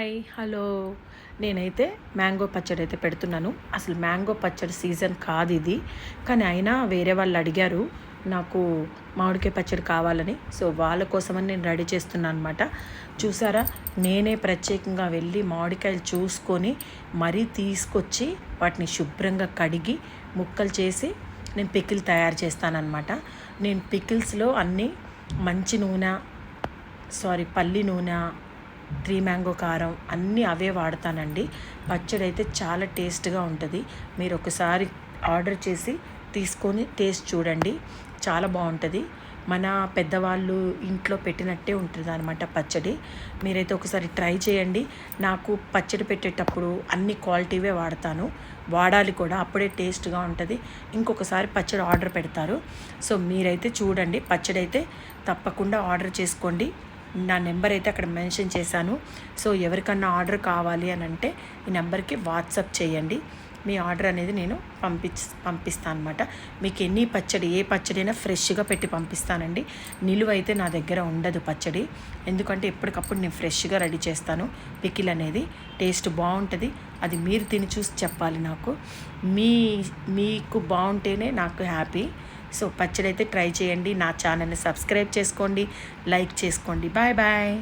Hi hello. నేనైతే mango పచ్చడి అయితే పెడుతున్నాను. అసలు మ్యాంగో పచ్చడి సీజన్ కాదు ఇది, కానీ అయినా వేరే వాళ్ళు అడిగారు నాకు మామిడికాయ పచ్చడి కావాలని. సో వాళ్ళ కోసమని నేను రెడీ చేస్తున్నాను అనమాట. చూసారా, నేనే ప్రత్యేకంగా వెళ్ళి మామిడికాయలు చూసుకొని మరీ తీసుకొచ్చి వాటిని శుభ్రంగా కడిగి ముక్కలు చేసి నేను పికిల్ తయారు చేస్తానన్నమాట. నేను పికిల్స్లో అన్నీ మంచి నూనె, పల్లి నూనె, 3 మ్యాంగో కారం అన్నీ అవే వాడతానండి. పచ్చడి అయితే చాలా టేస్ట్గా ఉంటుంది. మీరు ఒకసారి ఆర్డర్ చేసి తీసుకొని టేస్ట్ చూడండి, చాలా బాగుంటుంది. మన పెద్దవాళ్ళు ఇంట్లో పెట్టినట్టే ఉంటుంది అనమాట పచ్చడి. మీరైతే ఒకసారి ట్రై చేయండి. నాకు పచ్చడి పెట్టేటప్పుడు అన్ని క్వాలిటీవే వాడతాను, వాడాలి కూడా, అప్పుడే టేస్ట్గా ఉంటుంది. ఇంకొకసారి పచ్చడి ఆర్డర్ పెడతారు. సో మీరైతే చూడండి, పచ్చడి అయితే తప్పకుండా ఆర్డర్ చేసుకోండి. నా నెంబర్ అయితే అక్కడ మెన్షన్ చేశాను. సో ఎవరికన్నా ఆర్డర్ కావాలి అని అంటే ఈ నెంబర్కి వాట్సాప్ చేయండి. మీ ఆర్డర్ అనేది నేను పంపిస్తాను అనమాట. మీకు ఏ పచ్చడి అయినా ఫ్రెష్గా పెట్టి పంపిస్తానండి. నిలువ అయితే నా దగ్గర ఉండదు పచ్చడి, ఎందుకంటే ఎప్పటికప్పుడు నేను ఫ్రెష్గా రెడీ చేస్తాను. పికిల్ అనేది టేస్ట్ బాగుంటుంది. అది మీరు తిని చూసి చెప్పాలి నాకు. మీకు బాగుంటేనే నాకు హ్యాపీ. సో పచ్చడి అయితే ట్రై చేయండి. నా ఛానల్ని సబ్స్క్రైబ్ చేసుకోండి, లైక్ చేసుకోండి. Bye bye.